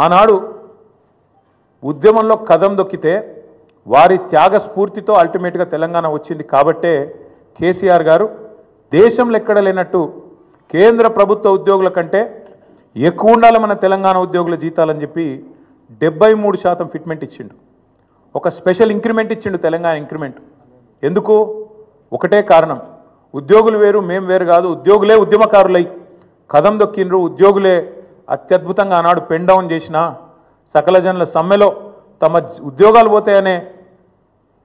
ఆనాడు ఉద్యమంలో కదం దొక్కితే వారి త్యాగ స్ఫూర్తితో అల్టిమేట్గా తెలంగాణ వచ్చింది కాబట్టే కేసీఆర్ గారు దేశంలో ఎక్కడ లేనట్టు కేంద్ర ప్రభుత్వ ఉద్యోగుల కంటే ఎక్కువ ఉండాలి మన తెలంగాణ ఉద్యోగుల జీతాలని చెప్పి 73% ఫిట్మెంట్ ఇచ్చిండు. ఒక స్పెషల్ ఇంక్రిమెంట్ ఇచ్చిండు, తెలంగాణ ఇంక్రిమెంట్. ఎందుకు? ఒకటే కారణం, ఉద్యోగులు వేరు మేము వేరు కాదు, ఉద్యోగులే ఉద్యమకారులై కదం దొక్కిండ్రు, ఉద్యోగులే అత్యద్భుతంగా ఆనాడు పెన్ డౌన్ చేసిన సకల జనుల సమ్మెలో తమ ఉద్యోగాలు పోతాయనే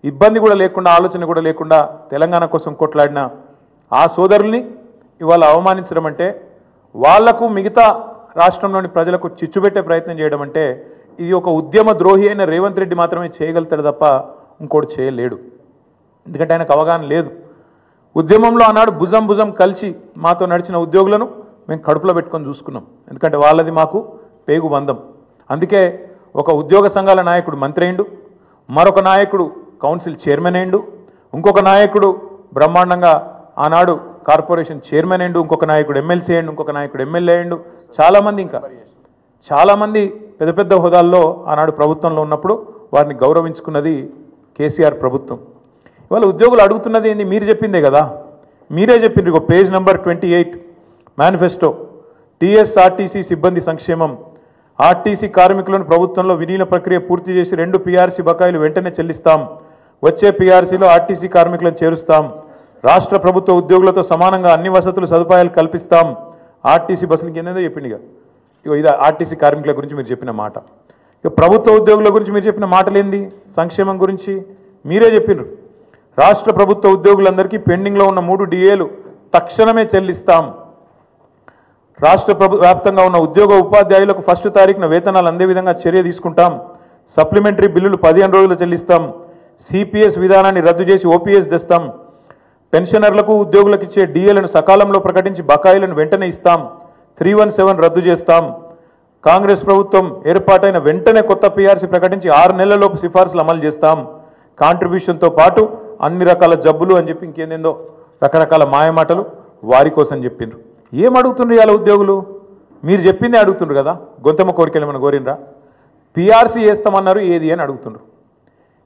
ఇబ్బంది కూడా లేకుండా, ఆలోచన కూడా లేకుండా తెలంగాణ కోసం కొట్లాడిన ఆ సోదరుల్ని ఇవాళ అవమానించడం అంటే, వాళ్లకు మిగతా రాష్ట్రంలోని ప్రజలకు చిచ్చుపెట్టే ప్రయత్నం చేయడం అంటే, ఇది ఒక ఉద్యమ ద్రోహి అయిన రేవంత్ రెడ్డి మాత్రమే చేయగలుగుతాడు తప్ప ఇంకోటి చేయలేడు. ఎందుకంటే ఆయనకు అవగాహన లేదు. ఉద్యమంలో ఆనాడు భుజం భుజం కలిసి మాతో నడిచిన ఉద్యోగులను మేము కడుపులో పెట్టుకొని చూసుకున్నాం. ఎందుకంటే వాళ్ళది మాకు పేగు బంధం. అందుకే ఒక ఉద్యోగ సంఘాల నాయకుడు మంత్రి అయిండు, మరొక నాయకుడు కౌన్సిల్ చైర్మన్ అయిండు, ఇంకొక నాయకుడు బ్రహ్మాండంగా ఆనాడు కార్పొరేషన్ చైర్మన్ అయిండు, ఇంకొక నాయకుడు ఎమ్మెల్సీ అయిండు, ఇంకొక నాయకుడు ఎమ్మెల్యే అయిండు. చాలామంది ఇంకా చాలామంది పెద్ద పెద్ద హోదాల్లో ఆనాడు ప్రభుత్వంలో ఉన్నప్పుడు వారిని గౌరవించుకున్నది కేసీఆర్ ప్రభుత్వం. ఇవాళ ఉద్యోగులు అడుగుతున్నది ఏంది? మీరు చెప్పిందే కదా, మీరే చెప్పిండ్రు. ఇక పేజ్ నెంబర్ 28 మేనిఫెస్టో, టీఎస్ఆర్టీసీ సిబ్బంది సంక్షేమం. ఆర్టీసీ కార్మికులను ప్రభుత్వంలో విలీన ప్రక్రియ పూర్తి చేసి 2 పీఆర్సీ బకాయిలు వెంటనే చెల్లిస్తాం. వచ్చే పీఆర్సీలో ఆర్టీసీ కార్మికులను చేరుస్తాం. రాష్ట్ర ప్రభుత్వ ఉద్యోగులతో సమానంగా అన్ని వసతులు సదుపాయాలు కల్పిస్తాం. ఆర్టీసీ బస్సులకి ఏందో చెప్పింది. ఇక ఇది ఆర్టీసీ కార్మికుల గురించి మీరు చెప్పిన మాట. ఇక ప్రభుత్వ ఉద్యోగుల గురించి మీరు చెప్పిన మాటలేంది? సంక్షేమం గురించి మీరే చెప్పిండ్రు. రాష్ట్ర ప్రభుత్వ ఉద్యోగులందరికీ పెండింగ్లో ఉన్న 3 డిఏలు తక్షణమే చెల్లిస్తాం. రాష్ట్ర వ్యాప్తంగా ఉన్న ఉద్యోగ ఉపాధ్యాయులకు 1 తారీఖున వేతనాలు అందే విధంగా చర్య తీసుకుంటాం. సప్లిమెంటరీ బిల్లులు 15 రోజులు చెల్లిస్తాం. సిపిఎస్ విధానాన్ని రద్దు చేసి ఓపీఎస్ తెస్తాం. పెన్షనర్లకు ఉద్యోగులకు ఇచ్చే డిఏలను సకాలంలో ప్రకటించి బకాయిలను వెంటనే ఇస్తాం. 317 రద్దు చేస్తాం. కాంగ్రెస్ ప్రభుత్వం ఏర్పాటైన వెంటనే కొత్త పీఆర్సీ ప్రకటించి 6 నెలలలోపు సిఫార్సులు అమలు చేస్తాం. కాంట్రిబ్యూషన్తో పాటు అన్ని రకాల జబ్బులు అని చెప్పి ఇంకేందేందో రకరకాల మాయమాటలు వారి కోసం చెప్పిండ్రు. ఏం అడుగుతుండ్రు ఇవాళ ఉద్యోగులు? మీరు చెప్పిందే అడుగుతుండ్రు కదా. గొంతమ్మ కోరికలు ఏమైనా కోరినరా? పీఆర్సీ వేస్తామన్నారు, ఏది అని అడుగుతుండ్రు.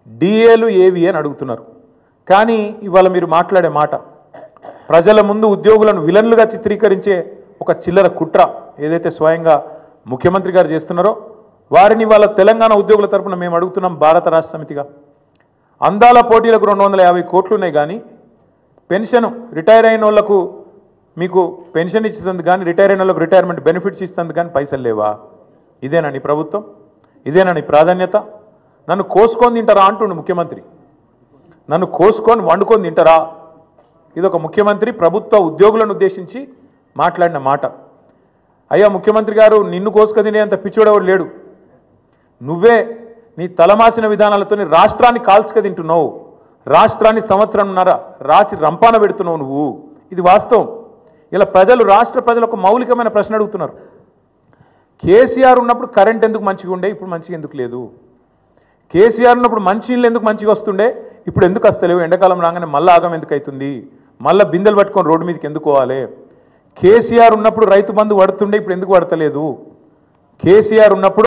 డిఏలు ఏవి అని అడుగుతున్నారు. కానీ ఇవాళ మీరు మాట్లాడే మాట ప్రజల ముందు ఉద్యోగులను విలన్లుగా చిత్రీకరించే ఒక చిల్లర కుట్ర ఏదైతే స్వయంగా ముఖ్యమంత్రి గారు చేస్తున్నారో వారిని వాళ్ళ తెలంగాణ ఉద్యోగుల తరపున మేము అడుగుతున్నాం. భారత రాష్ట్ర సమితిగా అందాల పోటీలకు 250 కోట్లు ఉన్నాయి, కానీ పెన్షన్ రిటైర్ అయిన వాళ్ళకు మీకు పెన్షన్ ఇస్తుంది, కానీ రిటైర్ అయిన వాళ్ళకు రిటైర్మెంట్ బెనిఫిట్స్ ఇస్తుంది, కానీ పైసలు లేవా? ఇదేనా నీ ప్రభుత్వం? ఇదేనా నీ ప్రాధాన్యత? నన్ను కోసుకొని తింటారా అంటుండు ముఖ్యమంత్రి. నన్ను కోసుకొని వండుకొని తింటారా? ఇదొక ముఖ్యమంత్రి ప్రభుత్వ ఉద్యోగులను ఉద్దేశించి మాట్లాడిన మాట. అయ్యా ముఖ్యమంత్రి గారు, నిన్ను కోసుక తినేంత పిచ్చోడెవడు లేడు. నువ్వే నీ తలమాసిన విధానాలతో రాష్ట్రాన్ని కాల్చుక తింటున్నావు. రాష్ట్రాన్ని సంవత్సరంన్నర రాచి రంపాన పెడుతున్నావు నువ్వు. ఇది వాస్తవం. ఇలా ప్రజలు, రాష్ట్ర ప్రజలు ఒక మౌలికమైన ప్రశ్న అడుగుతున్నారు. కేసీఆర్ ఉన్నప్పుడు కరెంట్ ఎందుకు మంచిగా ఉండే, ఇప్పుడు మంచిగా ఎందుకు లేదు? కేసీఆర్ ఉన్నప్పుడు మంచినీళ్ళు ఎందుకు మంచిగా వస్తుండే, ఇప్పుడు ఎందుకు వస్తలేవు? ఎండాకాలం రాగానే మళ్ళీ ఆగం ఎందుకు అవుతుంది? మళ్ళీ బిందెలు పట్టుకొని రోడ్డు మీదకి ఎందుకు పోవాలి? కేసీఆర్ ఉన్నప్పుడు రైతు బంధు పడుతుండే, ఇప్పుడు ఎందుకు పడతలేదు? కేసీఆర్ ఉన్నప్పుడు